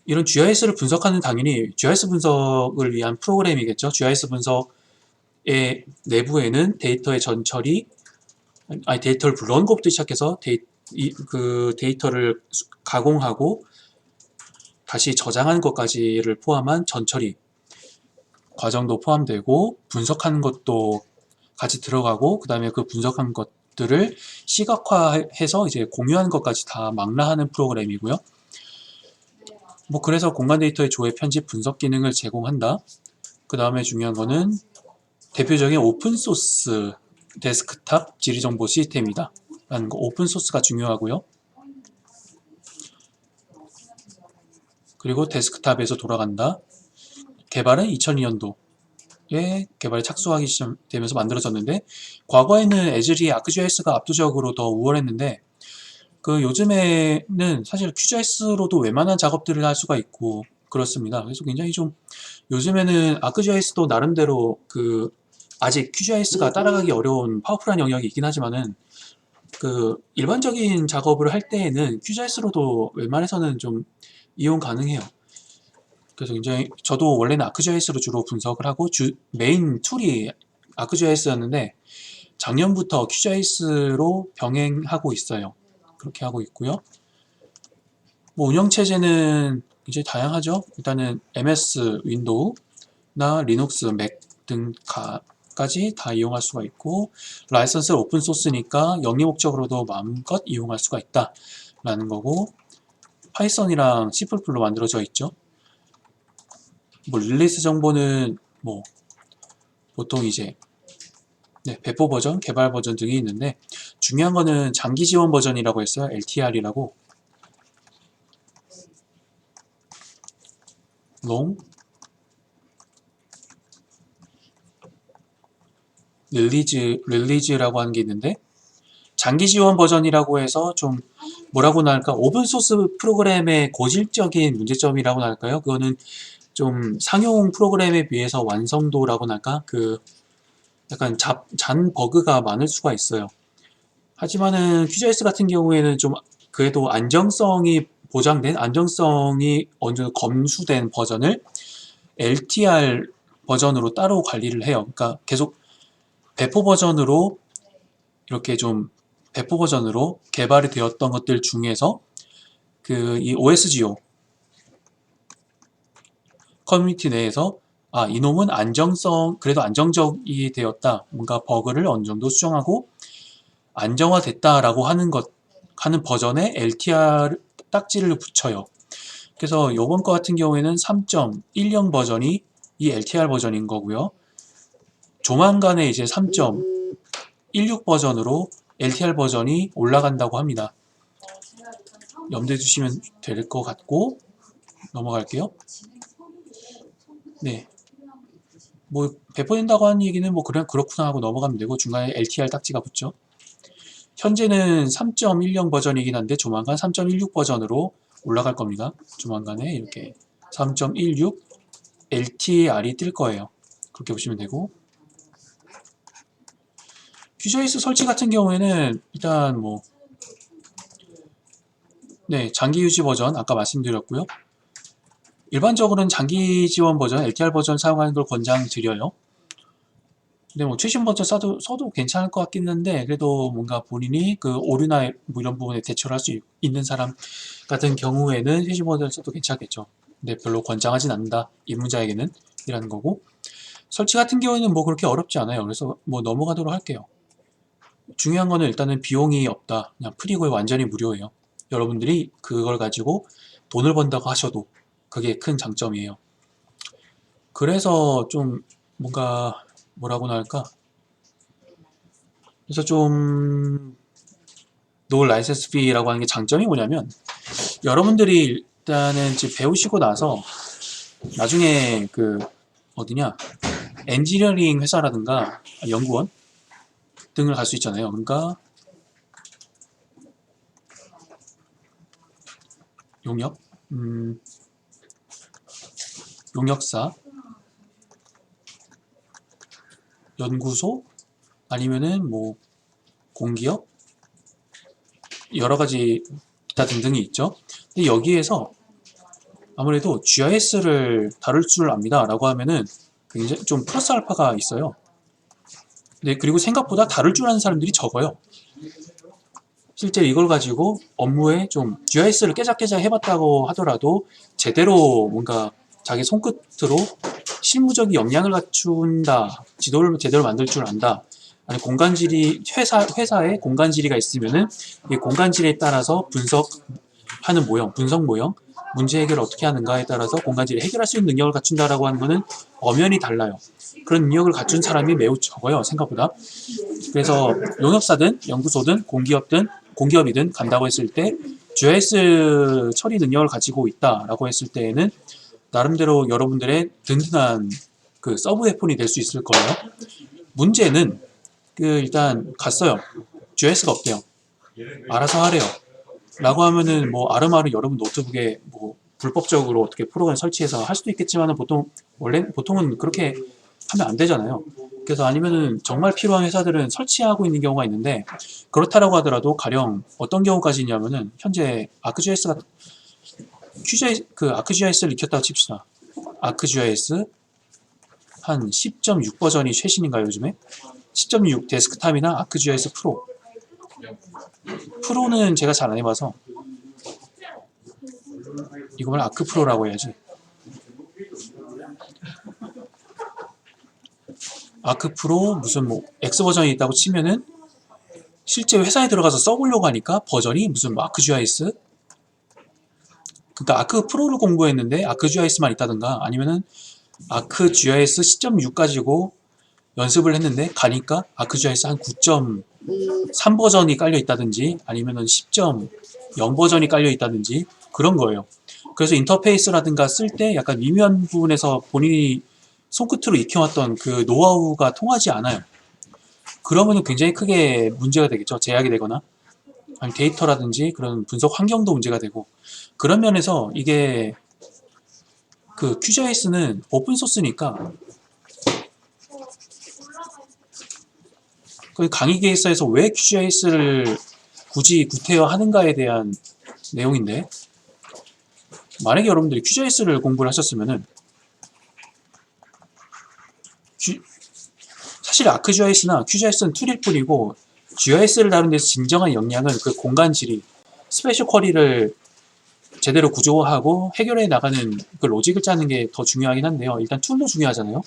이런 GIS를 분석하는 당연히 GIS 분석을 위한 프로그램이겠죠. GIS 분석의 내부에는 데이터의 전처리, 아니 데이터를 불러온 것부터 시작해서 그 데이터를 가공하고 다시 저장하는 것까지를 포함한 전처리 과정도 포함되고, 분석하는 것도 같이 들어가고, 그 다음에 그 분석한 것들을 시각화해서 이제 공유하는 것까지 다 망라하는 프로그램이고요. 뭐 그래서 공간 데이터의 조회, 편집, 분석 기능을 제공한다. 그 다음에 중요한 거는 대표적인 오픈소스 데스크탑 지리정보 시스템이다 라는 거, 오픈소스가 중요하고요. 그리고 데스크탑에서 돌아간다. 개발은 2002년도에 개발에 착수하기 시작되면서 만들어졌는데, 과거에는 에즈리 아크GIS가 압도적으로 더 우월했는데, 그 요즘에는 사실 QGIS로도 웬만한 작업들을 할 수가 있고 그렇습니다. 그래서 굉장히 좀 요즘에는 아크GIS도 나름대로 그 아직 QGIS가 따라가기 어려운 파워풀한 영역이 있긴 하지만은, 그 일반적인 작업을 할 때에는 QGIS로도 웬만해서는 좀 이용 가능해요. 그래서 굉장히 저도 원래는 아크GIS로 주로 분석을 하고 메인 툴이 아크GIS였는데 작년부터 QGIS로 병행하고 있어요. 그렇게 하고 있고요. 뭐 운영체제는 이제 다양하죠. 일단은 MS 윈도우나 리눅스, 맥 등까지 다 이용할 수가 있고, 라이선스는 오픈소스니까 영리 목적으로도 마음껏 이용할 수가 있다 라는 거고, 파이썬이랑 C++로 만들어져 있죠. 뭐 릴리스 정보는 뭐 보통 이제 배포 버전, 개발 버전 등이 있는데, 중요한 거는 장기 지원 버전이라고 했어요. LTR이라고. 롱 릴리즈라고 하는 게 있는데, 장기 지원 버전이라고 해서 좀 뭐라고나 할까, 오픈소스 프로그램의 고질적인 문제점이라고나 할까요? 그거는 좀 상용 프로그램에 비해서 완성도라고나 할까, 그 약간 잔 버그가 많을 수가 있어요. 하지만은 QGIS 같은 경우에는 좀 그래도 안정성이 보장된, 안정성이 어느 정도 검수된 버전을 LTR 버전으로 따로 관리를 해요. 그러니까 계속 배포 버전으로 이렇게 좀 배포 버전으로 개발이 되었던 것들 중에서 그 이 OSGeo 커뮤니티 내에서 이놈은 그래도 안정적이 되었다, 뭔가 버그를 어느 정도 수정하고 안정화됐다라고 하는 버전에 LTR 딱지를 붙여요. 그래서 이번 거 같은 경우에는 3.10 버전이 이 LTR 버전인 거고요. 조만간에 이제 3.16 버전으로 LTR 버전이 올라간다고 합니다. 염두에 두시면 될 것 같고, 넘어갈게요. 네. 뭐 배포된다고 하는 얘기는 뭐 그냥 그렇구나 하고 넘어가면 되고, 중간에 LTR 딱지가 붙죠. 현재는 3.10 버전이긴 한데 조만간 3.16 버전으로 올라갈 겁니다. 조만간에 이렇게 3.16 LTR이 뜰 거예요. 그렇게 보시면 되고, QGIS 설치 같은 경우에는 일단 뭐 장기 유지 버전 아까 말씀드렸고요. 일반적으로는 장기 지원 버전, LTR 버전 사용하는 걸 권장드려요. 근데 뭐 최신 버전 써도 괜찮을 것 같긴 한데, 그래도 뭔가 본인이 그 오류나 뭐 이런 부분에 대처를 할 수 있는 사람 같은 경우에는 최신 버전을 써도 괜찮겠죠. 근데 별로 권장하진 않는다, 입문자에게는 이라는 거고, 설치 같은 경우에는 뭐 그렇게 어렵지 않아요. 그래서 뭐 넘어가도록 할게요. 중요한 거는 일단은 비용이 없다. 그냥 프리고에 완전히 무료예요. 여러분들이 그걸 가지고 돈을 번다고 하셔도 그게 큰 장점이에요. 그래서 좀 뭔가 뭐라고나 할까, 그래서 좀 노 라이센스 피라고 하는 게 장점이 뭐냐면 여러분들이 일단은 지금 배우시고 나서 나중에 그 어디냐 엔지니어링 회사라든가 연구원 등을 갈 수 있잖아요. 그러니까 용역, 용역사, 연구소 아니면은 뭐 공기업 여러 가지 기타 등등이 있죠. 근데 여기에서 아무래도 GIS를 다룰 줄 압니다라고 하면은 굉장히 좀 플러스 알파가 있어요. 네, 그리고 생각보다 다룰 줄 아는 사람들이 적어요. 실제 이걸 가지고 업무에 좀 GIS를 깨작깨작 해봤다고 하더라도 제대로 뭔가 자기 손끝으로 실무적인 역량을 갖춘다, 지도를 제대로 만들 줄 안다, 아니 공간지리 회사에 공간지리가 있으면은 이 공간지리에 따라서 분석하는 모형, 분석 모형, 문제 해결을 어떻게 하는가에 따라서 공간지리 해결할 수 있는 능력을 갖춘다라고 하는 거는 엄연히 달라요. 그런 능력을 갖춘 사람이 매우 적어요, 생각보다. 그래서 용역사든 연구소든 공기업이든 간다고 했을 때 GIS 처리 능력을 가지고 있다라고 했을 때에는 나름대로 여러분들의 든든한 그 서브 웨폰이 될 수 있을 거예요. 문제는 그 일단 갔어요. GIS가 없대요. 알아서 하래요. 라고 하면은 뭐 아름아름 여러분 노트북에 뭐 불법적으로 어떻게 프로그램 설치해서 할 수도 있겠지만은 보통은 그렇게 하면 안 되잖아요. 그래서 아니면은 정말 필요한 회사들은 설치하고 있는 경우가 있는데 그렇다라고 하더라도 가령 어떤 경우까지 있냐면은 현재 아크GIS가 아크GIS를 익혔다고 칩시다. 아크GIS 한 10.6 버전이 최신인가요 요즘에? 10.6 데스크탑이나 아크GIS 프로. 프로는 제가 잘 안 해봐서 이걸 아크 프로라고 해야지. 아크 프로 무슨 뭐 X 버전이 있다고 치면은 실제 회사에 들어가서 써보려고 하니까 버전이 무슨 뭐 아크GIS 그러니까 아크 프로를 공부했는데 아크GIS만 있다든가 아니면은 아크GIS 10.6 가지고 연습을 했는데 가니까 아크GIS 한 9.3 버전이 깔려 있다든지 아니면은 10.0 버전이 깔려 있다든지 그런 거예요. 그래서 인터페이스라든가 쓸 때 약간 미묘한 부분에서 본인이 손끝으로 익혀왔던 그 노하우가 통하지 않아요. 그러면은 굉장히 크게 문제가 되겠죠. 제약이 되거나 아니 데이터라든지 그런 분석 환경도 문제가 되고 그런 면에서 이게 그 QGIS는 오픈 소스니까 그 강의 계획서에서 왜 QGIS를 굳이 구태여 하는가에 대한 내용인데 만약에 여러분들이 QGIS를 공부를 하셨으면은 사실 아크GIS나 QGIS는 툴일 뿐이고 GIS를 다루는 데서 진정한 역량은 그 공간 지리, 스페셜 쿼리를 제대로 구조화하고 해결해 나가는 그 로직을 짜는 게 더 중요하긴 한데요. 일단 툴도 중요하잖아요.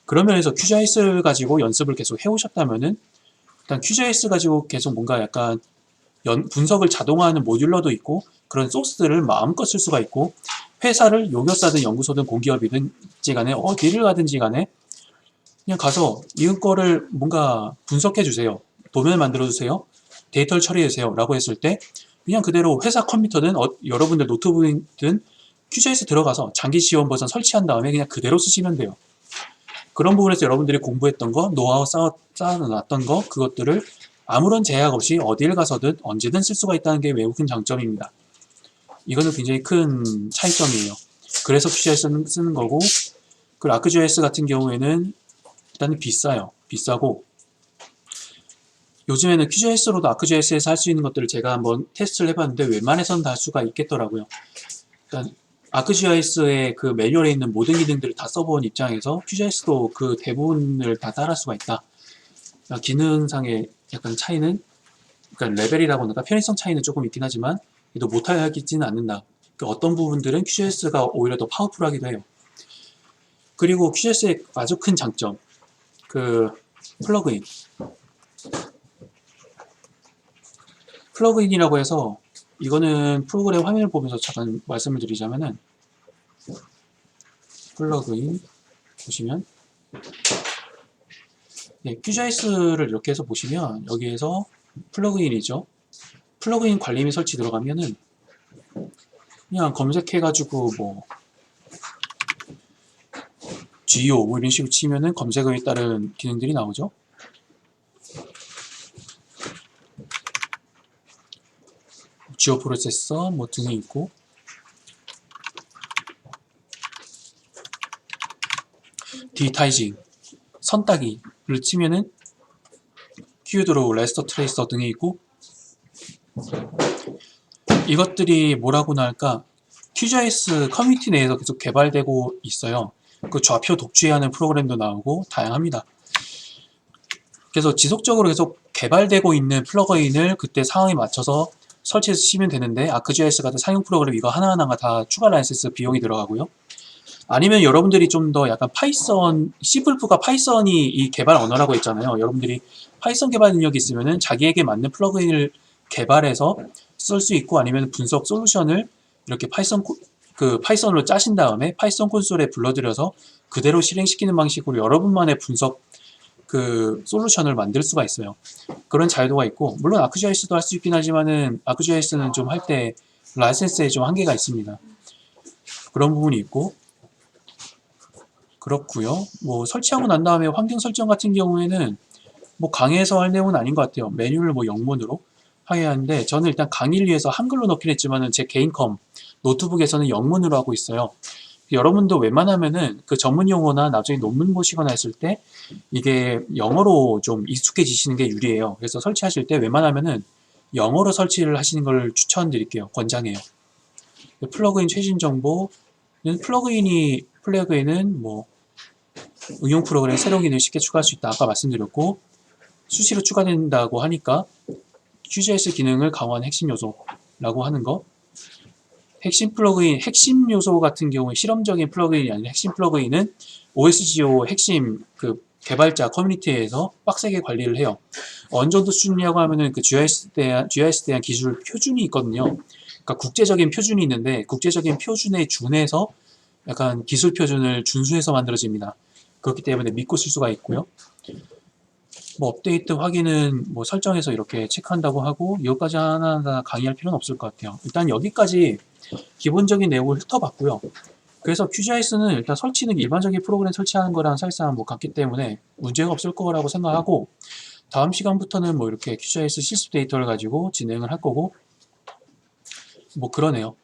그런 면에서 QGIS를 가지고 연습을 계속 해오셨다면은 일단 QGIS 가지고 계속 뭔가 약간 분석을 자동화하는 모듈러도 있고 그런 소스들을 마음껏 쓸 수가 있고 회사를 용역사든 연구소든 공기업이든 간에 어디를 가든지 간에 그냥 가서 이거를 뭔가 분석해 주세요. 도면을 만들어 주세요. 데이터를 처리해 주세요. 라고 했을 때 그냥 그대로 회사 컴퓨터든 여러분들 노트북이든 QGIS 들어가서 장기 지원 버전 설치한 다음에 그냥 그대로 쓰시면 돼요. 그런 부분에서 여러분들이 공부했던 거, 노하우 쌓아놨던 거, 그것들을 아무런 제약 없이 어디를 가서든 언제든 쓸 수가 있다는 게 매우 큰 장점입니다. 이거는 굉장히 큰 차이점이에요. 그래서 QGIS 쓰는 거고, 그 아크GIS 같은 경우에는 일단은 비싸요. 비싸고, 요즘에는 QGIS로도 아크GIS에서 할 수 있는 것들을 제가 한번 테스트를 해봤는데 웬만해서는 다 할 수가 있겠더라고요. 일단 아크GIS의 그 매뉴얼에 있는 모든 기능들을 다 써본 입장에서 QGIS도 그 대부분을 다 따라할 수가 있다. 그러니까 기능상의 약간 차이는, 그러니까 레벨이라고 하니까 편의성 차이는 조금 있긴 하지만 그래도 못하지는 않는다. 그러니까 어떤 부분들은 QGIS가 오히려 더 파워풀하기도 해요. 그리고 QGIS의 아주 큰 장점, 그 플러그인. 플러그인이라고 해서 이거는 프로그램 화면을 보면서 잠깐 말씀을 드리자면은 플러그인 보시면 네, QGIS를 이렇게 해서 보시면 여기에서 플러그인이죠. 플러그인 관리 및 설치 들어가면은 그냥 검색해가지고 뭐 GEO 뭐 이런 식으로 치면은 검색어에 따른 기능들이 나오죠. 지오 프로세서 뭐 등이 있고, 디타이징 선따기를 치면은 키워드로 레스터 트레이서 등이 있고, 이것들이 뭐라고나 할까, QGIS 커뮤니티 내에서 계속 개발되고 있어요. 그 좌표 독주하는 프로그램도 나오고 다양합니다. 그래서 지속적으로 계속 개발되고 있는 플러그인을 그때 상황에 맞춰서 설치해서 치면 되는데, 아크GIS 같은 사용 프로그램 이거 하나하나가 다 추가 라이센스 비용이 들어가고요. 아니면 여러분들이 좀 더 약간 파이썬, C불프가 파이썬이 이 개발 언어라고 했잖아요. 여러분들이 파이썬 개발 능력이 있으면은 자기에게 맞는 플러그인을 개발해서 쓸 수 있고, 아니면 분석 솔루션을 이렇게 파이썬으로 짜신 다음에 파이썬 콘솔에 불러들여서 그대로 실행시키는 방식으로 여러분만의 분석 솔루션을 만들 수가 있어요. 그런 자유도가 있고, 물론 아크GIS도 할 수 있긴 하지만은 아크GIS는 좀 할 때 라이센스에 좀 한계가 있습니다. 그런 부분이 있고, 그렇고요. 뭐 설치하고 난 다음에 환경 설정 같은 경우에는 뭐 강의에서 할 내용은 아닌 것 같아요. 메뉴를 뭐 영문으로 하게 하는데, 저는 일단 강의를 위해서 한글로 넣긴 했지만은 제 개인 노트북에서는 영문으로 하고 있어요. 여러분도 웬만하면은 그 전문 용어나 나중에 논문 보시거나 했을 때 이게 영어로 좀 익숙해지시는 게 유리해요. 그래서 설치하실 때 웬만하면은 영어로 설치를 하시는 걸 추천드릴게요. 권장해요. 플러그인 최신 정보는 플러그인은 뭐 응용 프로그램 새로운 기능을 쉽게 추가할 수 있다. 아까 말씀드렸고, 수시로 추가된다고 하니까 QGIS 기능을 강화한 핵심 요소라고 하는 거. 핵심 요소 같은 경우에 실험적인 플러그인이 아니라 핵심 플러그인은 OSGeo 핵심 개발자 커뮤니티에서 빡세게 관리를 해요. 어느 정도 수준이라고 하면은 GIS에 대한 기술 표준이 있거든요. 그러니까 국제적인 표준이 있는데, 국제적인 표준에 준해서 약간 기술 표준을 준수해서 만들어집니다. 그렇기 때문에 믿고 쓸 수가 있고요. 뭐 업데이트 확인은 뭐 설정해서 이렇게 체크한다고 하고, 이것까지 하나하나 강의할 필요는 없을 것 같아요. 일단 여기까지 기본적인 내용을 훑어봤고요. 그래서 QGIS는 일단 설치는 일반적인 프로그램 설치하는 거랑 사실상 뭐 같기 때문에 문제가 없을 거라고 생각하고, 다음 시간부터는 뭐 이렇게 QGIS 실습 데이터를 가지고 진행을 할 거고, 뭐 그러네요.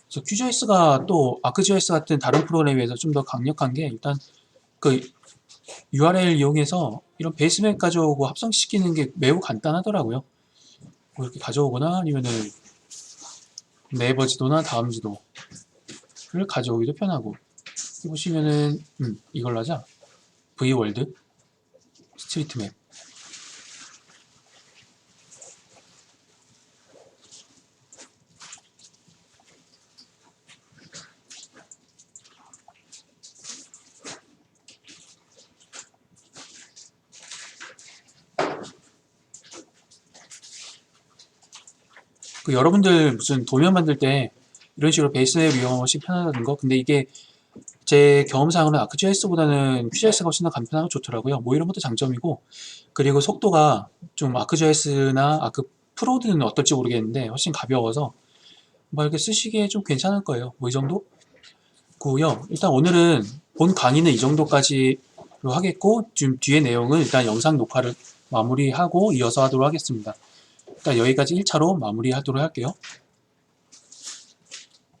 그래서 QGIS가 또 아크GIS 같은 다른 프로그램에 비해서 좀 더 강력한 게, 일단 그 URL 이용해서 이런 베이스맥 가져오고 합성시키는 게 매우 간단하더라고요. 뭐 이렇게 가져오거나 아니면은 네이버 지도나 다음 지도를 가져오기도 편하고. 여기 보시면은 이걸로 하자. V월드 스트리트맵. 여러분들 무슨 도면 만들 때 이런 식으로 베이스맵 이용하면 훨씬 편하다는 거. 근데 이게 제 경험상으로는 아크GIS보다는 QGIS가 훨씬 더 간편하고 좋더라고요. 뭐 이런 것도 장점이고, 그리고 속도가 좀 아크GIS나 프로드는 어떨지 모르겠는데 훨씬 가벼워서 뭐 이렇게 쓰시기에 좀 괜찮을 거예요. 뭐 이 정도? 고요. 일단 오늘은 본 강의는 이 정도까지로 하겠고, 지금 뒤에 내용은 일단 영상 녹화를 마무리하고 이어서 하도록 하겠습니다. 일단 여기까지 1차로 마무리하도록 할게요.